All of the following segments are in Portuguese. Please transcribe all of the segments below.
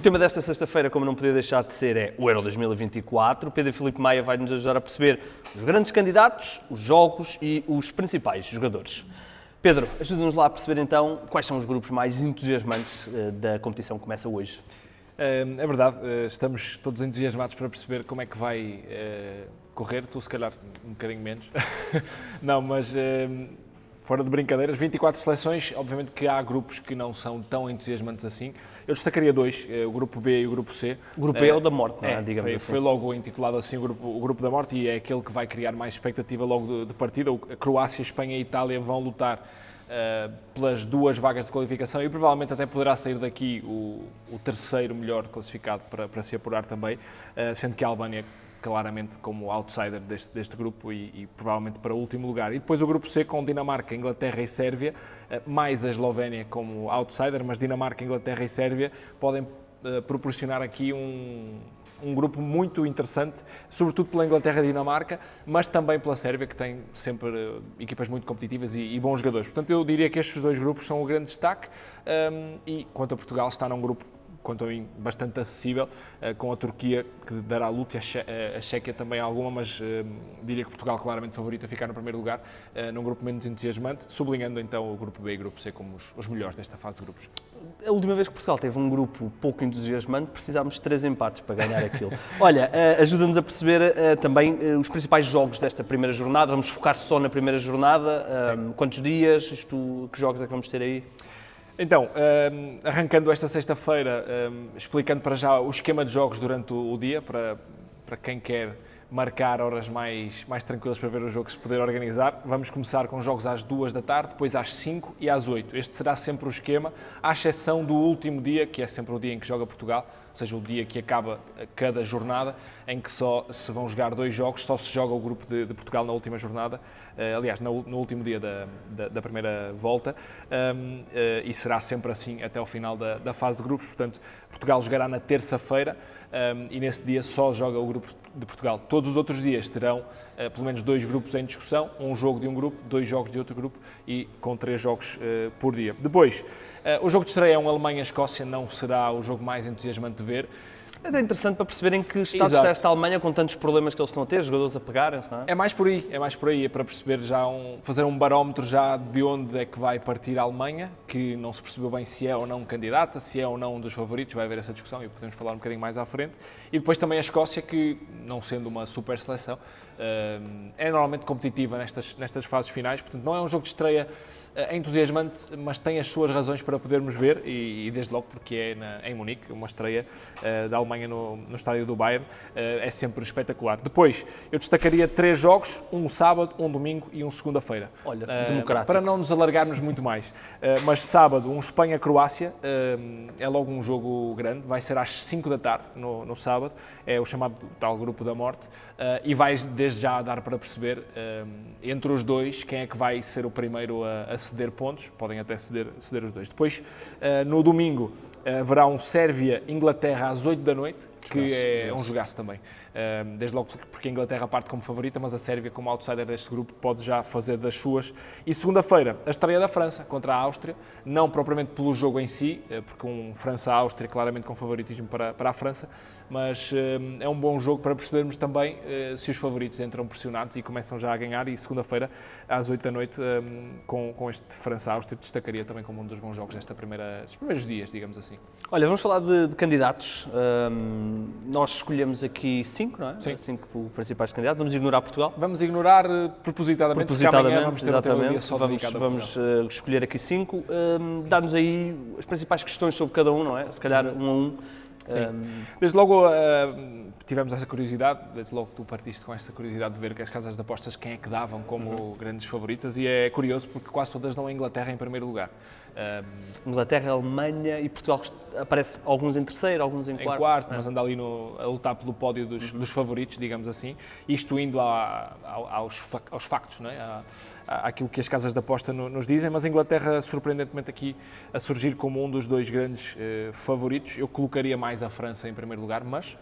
tema desta sexta-feira, como não podia deixar de ser, é o Euro 2024. Pedro Filipe Maia vai nos ajudar a perceber os grandes candidatos, os jogos e os principais jogadores. Pedro, ajuda-nos lá a perceber então quais são os grupos mais entusiasmantes da competição que começa hoje. É verdade, estamos todos entusiasmados para perceber como é que vai correr, tu se calhar um bocadinho menos. Não, mas fora de brincadeiras, 24 seleções, obviamente que há grupos que não são tão entusiasmantes assim. Eu destacaria dois, o grupo B e o grupo C. O grupo B é o da morte, não é? Digamos assim. Foi logo intitulado assim o grupo da morte e é aquele que vai criar mais expectativa logo de partida. A Croácia, Espanha e Itália vão lutar pelas duas vagas de qualificação e provavelmente até poderá sair daqui o terceiro melhor classificado para se apurar também, sendo que a Albânia claramente como outsider deste grupo e provavelmente para o último lugar. E depois o grupo C com Dinamarca, Inglaterra e Sérvia, mais a Eslovénia como outsider, mas Dinamarca, Inglaterra e Sérvia podem proporcionar aqui um grupo muito interessante, sobretudo pela Inglaterra e Dinamarca, mas também pela Sérvia, que tem sempre equipas muito competitivas e bons jogadores. Portanto, eu diria que estes dois grupos são o grande destaque e quanto a Portugal está num grupo, quanto a mim, bastante acessível, com a Turquia, que dará luta, a Chequia também alguma, mas diria que Portugal claramente favorito a ficar no primeiro lugar, num grupo menos entusiasmante, sublinhando então o grupo B e o grupo C como os melhores desta fase de grupos. A última vez que Portugal teve um grupo pouco entusiasmante, precisámos de 3 empates para ganhar aquilo. Olha, ajuda-nos a perceber também os principais jogos desta primeira jornada, vamos focar só na primeira jornada, quantos dias, que jogos é que vamos ter aí? Então, arrancando esta sexta-feira, explicando para já o esquema de jogos durante o dia, para quem quer marcar horas mais tranquilas para ver o jogo, se poder organizar. Vamos começar com jogos às 2 da tarde, depois às 5 e às 8. Este será sempre o esquema, à exceção do último dia, que é sempre o dia em que joga Portugal, ou seja, o dia que acaba cada jornada, em que só se vão jogar 2 jogos, só se joga o grupo de Portugal na última jornada, aliás, no último dia da primeira volta, e será sempre assim até ao final da fase de grupos. Portanto, Portugal jogará na terça-feira e nesse dia só joga o grupo de Portugal. Todos os outros dias terão pelo menos 2 grupos em discussão, um jogo de um grupo, 2 jogos de outro grupo e com 3 jogos por dia. Depois, o jogo de estreia é um Alemanha-Escócia, não será o jogo mais entusiasmante de ver. É interessante para perceberem que estado está esta Alemanha com tantos problemas que eles estão a ter, jogadores a pegarem-se, não é? É mais por aí, é para perceber já fazer um barómetro já de onde é que vai partir a Alemanha, que não se percebeu bem se é ou não candidata, se é ou não um dos favoritos, vai haver essa discussão e podemos falar um bocadinho mais à frente. E depois também a Escócia, que não sendo uma super seleção, é normalmente competitiva nestas fases finais, portanto não é um jogo de estreia entusiasmante, mas tem as suas razões para podermos ver e desde logo porque é em Munique, uma estreia da Alemanha no estádio do Bayern, é sempre espetacular. Depois, eu destacaria 3 jogos, um sábado, um domingo e um segunda-feira. Olha, democrático. Para não nos alargarmos muito mais. Mas sábado, um Espanha-Croácia, é logo um jogo grande, vai ser às 5 da tarde no sábado, é o chamado tal grupo da morte, e vai desde já dar para perceber entre os dois quem é que vai ser o primeiro a ceder pontos, podem até ceder os dois. Depois, no domingo, haverá um Sérvia-Inglaterra às 8 da noite, que é um jogaço também. Desde logo porque a Inglaterra parte como favorita, mas a Sérvia, como outsider deste grupo, pode já fazer das suas. E segunda-feira, a estreia da França contra a Áustria, não propriamente pelo jogo em si, porque um França-Áustria claramente com favoritismo para a França, mas é um bom jogo para percebermos também se os favoritos entram pressionados e começam já a ganhar. E segunda-feira, às 8 da noite, com este França-Áustria, destacaria também como um dos bons jogos dos primeiros dias, digamos assim. Olha, vamos falar de candidatos. Nós escolhemos aqui 5, não é? Sim. 5 principais candidatos. Vamos ignorar Portugal? Vamos ignorar propositadamente, porque amanhã vamos ter um dia só dedicado a Portugal. Vamos escolher aqui 5. Dá-nos aí as principais questões sobre cada um, não é? Se calhar um a um. Sim. Desde logo tivemos essa curiosidade, desde logo tu partiste com essa curiosidade de ver que as casas de apostas quem é que davam como grandes favoritas, e é curioso porque quase todas dão a Inglaterra em primeiro lugar. Inglaterra, Alemanha e Portugal aparece alguns em terceiro, alguns em quarto. Mas anda ali a lutar pelo pódio dos favoritos, digamos assim, isto indo aos factos, não é? Àquilo que as casas de aposta nos dizem, mas a Inglaterra surpreendentemente aqui a surgir como um dos 2 grandes favoritos. Eu colocaria mais a França em primeiro lugar, mas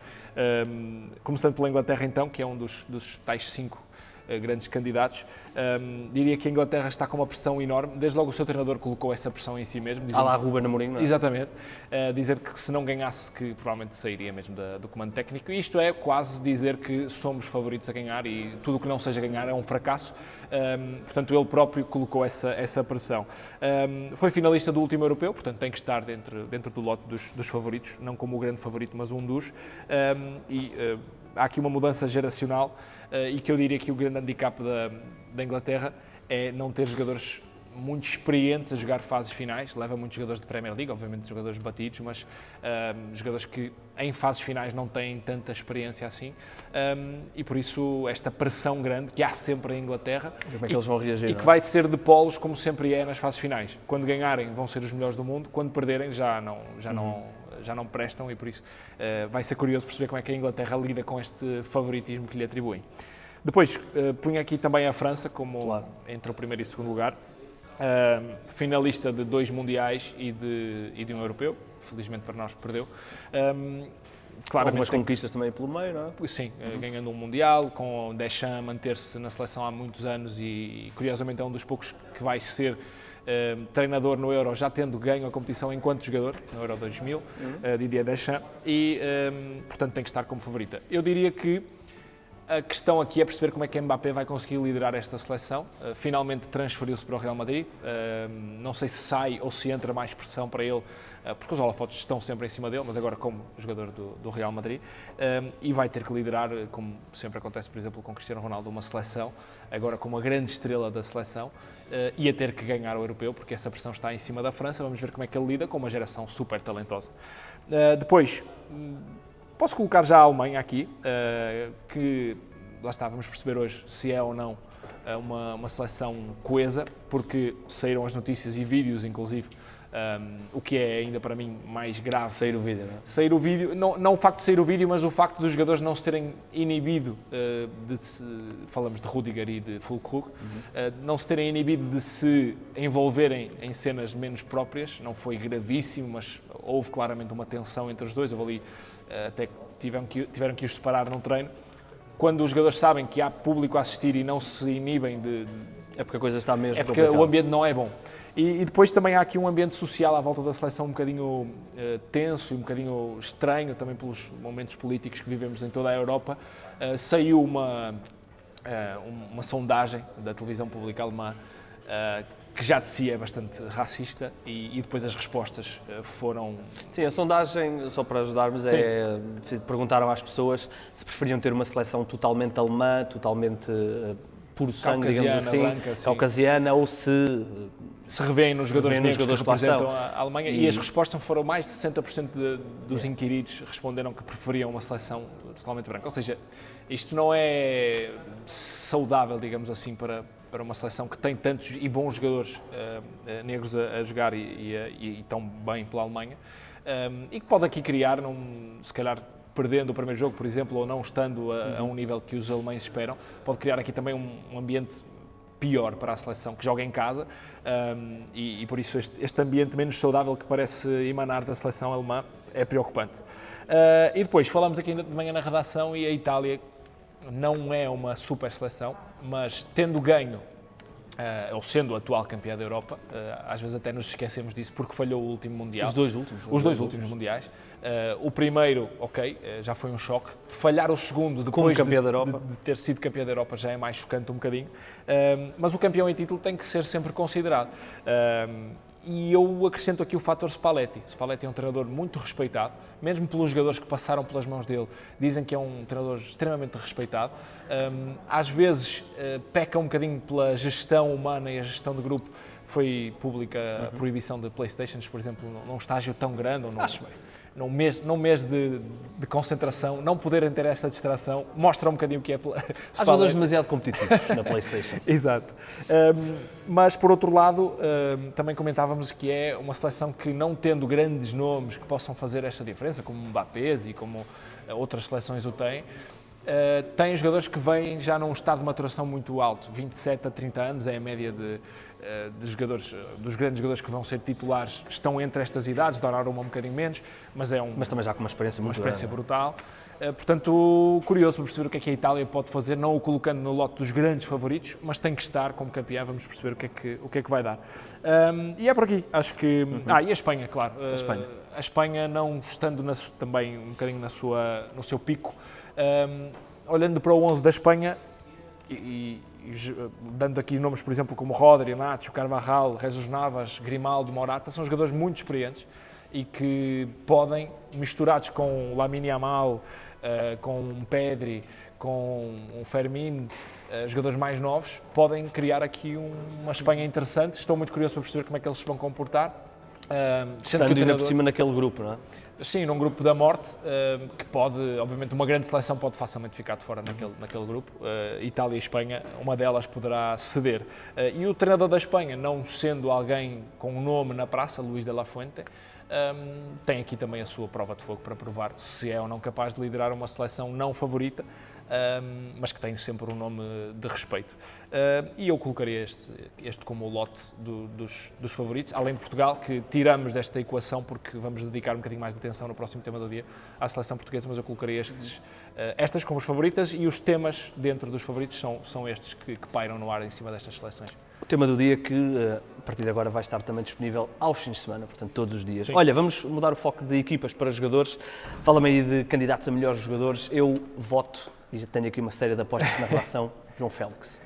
começando pela Inglaterra então, que é um dos tais 5 grandes candidatos. Diria que a Inglaterra está com uma pressão enorme, desde logo o seu treinador colocou essa pressão em si mesmo. Há lá Ruben Amorim, não é? Exatamente, dizer que se não ganhasse, que provavelmente sairia mesmo do comando técnico. E isto é quase dizer que somos favoritos a ganhar e tudo o que não seja ganhar é um fracasso. Portanto, ele próprio colocou essa pressão. Foi finalista do último europeu, portanto tem que estar dentro do lote dos favoritos, não como o grande favorito, mas um dos. Há aqui uma mudança geracional e que eu diria que o grande handicap da Inglaterra é não ter jogadores muito experientes a jogar fases finais, leva muitos jogadores de Premier League, obviamente jogadores batidos, mas jogadores que em fases finais não têm tanta experiência assim, e por isso esta pressão grande que há sempre em Inglaterra como é que eles vão reagir, e que vai ser de polos como sempre é nas fases finais. Quando ganharem vão ser os melhores do mundo, quando perderem já não prestam e por isso vai ser curioso perceber como é que a Inglaterra lida com este favoritismo que lhe atribuem. Depois punha aqui também a França como entre o primeiro e o segundo lugar. Finalista de 2 mundiais e de um europeu, felizmente para nós perdeu. Algumas conquistas também pelo meio, não é? Sim, ganhando um mundial, com Deschamps a manter-se na seleção há muitos anos e curiosamente é um dos poucos que vai ser treinador no Euro, já tendo ganho a competição enquanto jogador, no Euro 2000, Didier Deschamps, e portanto tem que estar como favorita. Eu diria que a questão aqui é perceber como é que Mbappé vai conseguir liderar esta seleção. Finalmente transferiu-se para o Real Madrid. Não sei se sai ou se entra mais pressão para ele, porque os holofotes estão sempre em cima dele, mas agora como jogador do Real Madrid. E vai ter que liderar, como sempre acontece, por exemplo, com Cristiano Ronaldo, uma seleção, agora como a grande estrela da seleção, e a ter que ganhar o europeu, porque essa pressão está em cima da França. Vamos ver como é que ele lida com uma geração super talentosa. Depois, posso colocar já a Alemanha aqui, que lá está, vamos perceber hoje se é ou não uma seleção coesa, porque saíram as notícias e vídeos, inclusive, o que é ainda para mim mais grave. Sair o vídeo, não é? Sair o vídeo, não o facto de sair o vídeo, mas o facto dos jogadores não se terem inibido, falamos de Rudiger e de Füllkrug, não se terem inibido de se envolverem em cenas menos próprias. Não foi gravíssimo, mas houve claramente uma tensão entre os dois. Houve ali até que tiveram que os separar num treino. Quando os jogadores sabem que há público a assistir e não se inibem é porque a coisa está mesmo porque o ambiente não é bom. E depois também há aqui um ambiente social à volta da seleção um bocadinho tenso e um bocadinho estranho, também pelos momentos políticos que vivemos em toda a Europa. Saiu uma sondagem da televisão pública alemã que já de si é bastante racista e depois as respostas foram... Sim, a sondagem, só para ajudarmos, perguntaram às pessoas se preferiam ter uma seleção totalmente alemã, totalmente puro sangue, digamos assim, branca, caucasiana, ou se revêem nos jogadores negros que representam a Alemanha, e as respostas foram mais de 60% dos inquiridos responderam que preferiam uma seleção totalmente branca. Ou seja, isto não é saudável, digamos assim, para uma seleção que tem tantos e bons jogadores negros a jogar e tão bem pela Alemanha, e que pode aqui criar, se calhar perdendo o primeiro jogo, por exemplo, ou não estando a um nível que os alemães esperam, pode criar aqui também um ambiente pior para a seleção que joga em casa, e por isso este ambiente menos saudável que parece emanar da seleção alemã é preocupante. E depois falamos aqui de manhã na redação e a Itália não é uma super seleção, mas tendo ganho, ou sendo a atual campeã da Europa, às vezes até nos esquecemos disso porque falhou o último Mundial. Os dois últimos. Os dois últimos Mundiais. O primeiro, já foi um choque. Falhar o segundo depois de ter sido campeã da Europa já é mais chocante um bocadinho. Mas o campeão em título tem que ser sempre considerado. E eu acrescento aqui o fator Spalletti. Spalletti é um treinador muito respeitado, mesmo pelos jogadores que passaram pelas mãos dele, dizem que é um treinador extremamente respeitado. Às vezes peca um bocadinho pela gestão humana e a gestão de grupo. Foi pública a proibição de Playstations, por exemplo, num estágio tão grande, ou num mês de concentração, não poderem ter esta distração, mostra um bocadinho o que é Há jogadores demasiado competitivos na PlayStation. Exato. Mas, por outro lado, também comentávamos que é uma seleção que, não tendo grandes nomes que possam fazer esta diferença, como Mbappé e como outras seleções o têm, tem jogadores que vêm já num estado de maturação muito alto. 27 a 30 anos é a média de jogadores, dos grandes jogadores que vão ser titulares, estão entre estas idades, Donnarumma um bocadinho menos, mas é mas também já com uma experiência muito grande. Brutal. Portanto, curioso para perceber o que a Itália pode fazer, não o colocando no lote dos grandes favoritos, mas tem que estar como campeã, vamos perceber o que é que vai dar. E é por aqui, acho que... e a Espanha, claro. A Espanha não estando também um bocadinho no seu pico, olhando para o 11 da Espanha e dando aqui nomes, por exemplo, como Rodri, Nacho, Carvajal, Jesus Navas, Grimaldo, Morata, são jogadores muito experientes e que podem, misturados com Lamine Yamal, com um Pedri, com um Fermin, jogadores mais novos, podem criar aqui uma Espanha interessante. Estou muito curioso para perceber como é que eles se vão comportar. Estando ainda por cima naquele grupo, não é? Sim, num grupo da morte, que pode, obviamente, uma grande seleção pode facilmente ficar de fora naquele grupo. Itália e Espanha, uma delas poderá ceder. E o treinador da Espanha, não sendo alguém com um nome na praça, Luís de la Fuente, tem aqui também a sua prova de fogo para provar se é ou não capaz de liderar uma seleção não favorita, mas que tem sempre um nome de respeito. E eu colocaria este como o lote dos favoritos, além de Portugal, que tiramos desta equação porque vamos dedicar um bocadinho mais de atenção no próximo tema do dia à seleção portuguesa, mas eu colocaria estas como as favoritas e os temas dentro dos favoritos são estes que pairam no ar em cima destas seleções. O tema do dia que, a partir de agora, vai estar também disponível aos fins de semana, portanto, todos os dias. Sim. Olha, vamos mudar o foco de equipas para jogadores. Fala-me aí de candidatos a melhores jogadores. Eu voto, e já tenho aqui uma série de apostas na relação, João Félix.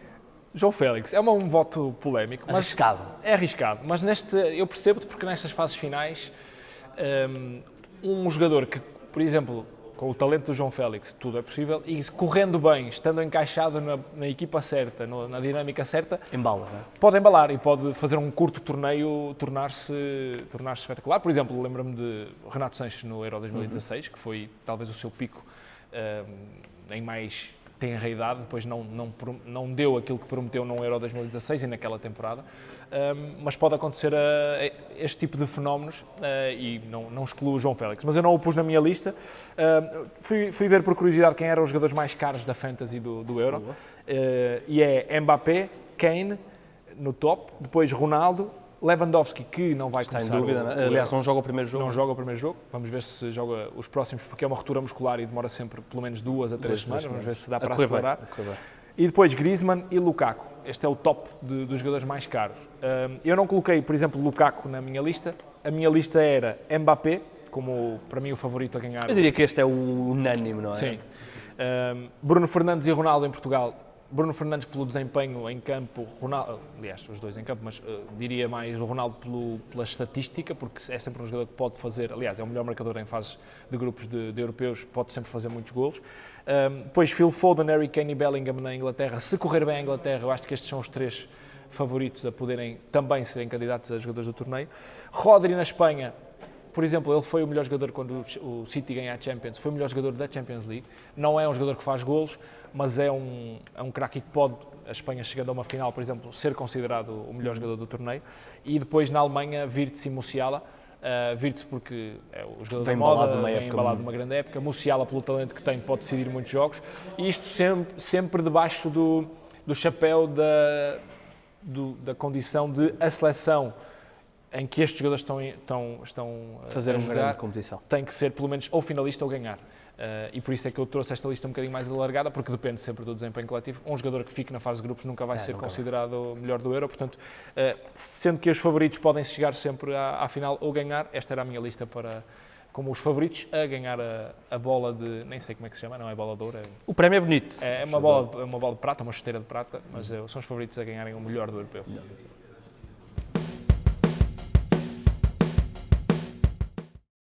João Félix, é um voto polémico. Mas Arriscado. é arriscado, mas eu percebo-te porque nestas fases finais, um jogador que, por exemplo, com o talento do João Félix, tudo é possível, e correndo bem, estando encaixado na equipa certa, na dinâmica certa, Embala, não é? pode embalar e pode fazer um curto torneio tornar-se espetacular. Por exemplo, lembro-me de Renato Sanches no Euro 2016, que foi talvez o seu pico em mais tenra idade, depois não deu aquilo que prometeu no Euro 2016 e naquela temporada, mas pode acontecer este tipo de fenómenos e não excluo o João Félix, mas eu não o pus na minha lista. Fui ver por curiosidade quem eram os jogadores mais caros da Fantasy do Euro, e é Mbappé, Kane no top, depois Ronaldo, Lewandowski, que não vai Está começar em dúvida, não é? Aliás, não joga o primeiro jogo. não joga o primeiro jogo, vamos ver se joga os próximos, porque é uma ruptura muscular e demora sempre pelo menos 2 a 3 semanas, vamos ver se dá para acelerar. E depois Griezmann e Lukaku, este é o top dos jogadores mais caros. Eu não coloquei, por exemplo, Lukaku na minha lista, a minha lista era Mbappé, como para mim o favorito a ganhar. Eu diria que este é o unânime, não é? Sim. Bruno Fernandes e Ronaldo em Portugal. Bruno Fernandes pelo desempenho em campo, Ronaldo, aliás, os dois em campo, mas diria mais o Ronaldo pela estatística, porque é sempre um jogador que pode fazer, aliás, é o melhor marcador em fases de grupos de europeus, pode sempre fazer muitos golos. Depois Phil Foden, Harry Kane e Bellingham na Inglaterra. Se correr bem a Inglaterra, eu acho que estes são os 3 favoritos a poderem também serem candidatos a jogadores do torneio. Rodri na Espanha. Por exemplo, ele foi o melhor jogador quando o City ganha a Champions, foi o melhor jogador da Champions League. Não é um jogador que faz golos, mas é um craque que pode, a Espanha chegando a uma final, por exemplo, ser considerado o melhor jogador do torneio. E depois na Alemanha, Wirtz e Musiala. Wirtz porque é o jogador da moda, vem embalado de uma grande época. Musiala, pelo talento que tem, pode decidir muitos jogos. E isto sempre debaixo do chapéu da condição de a seleção em que estes jogadores estão fazer a uma jogar, grande competição. tem que ser pelo menos ou finalista ou ganhar. E por isso é que eu trouxe esta lista um bocadinho mais alargada, porque depende sempre do desempenho coletivo. Um jogador que fique na fase de grupos nunca vai ser considerado o melhor do Euro, portanto, sendo que os favoritos podem chegar sempre à final ou ganhar, esta era a minha lista como os favoritos a ganhar a bola de, nem sei como é que se chama, não é bola de ouro. O prémio é bonito. É uma bola de prata, uma chuteira de prata, mas são os favoritos a ganharem o melhor do europeu.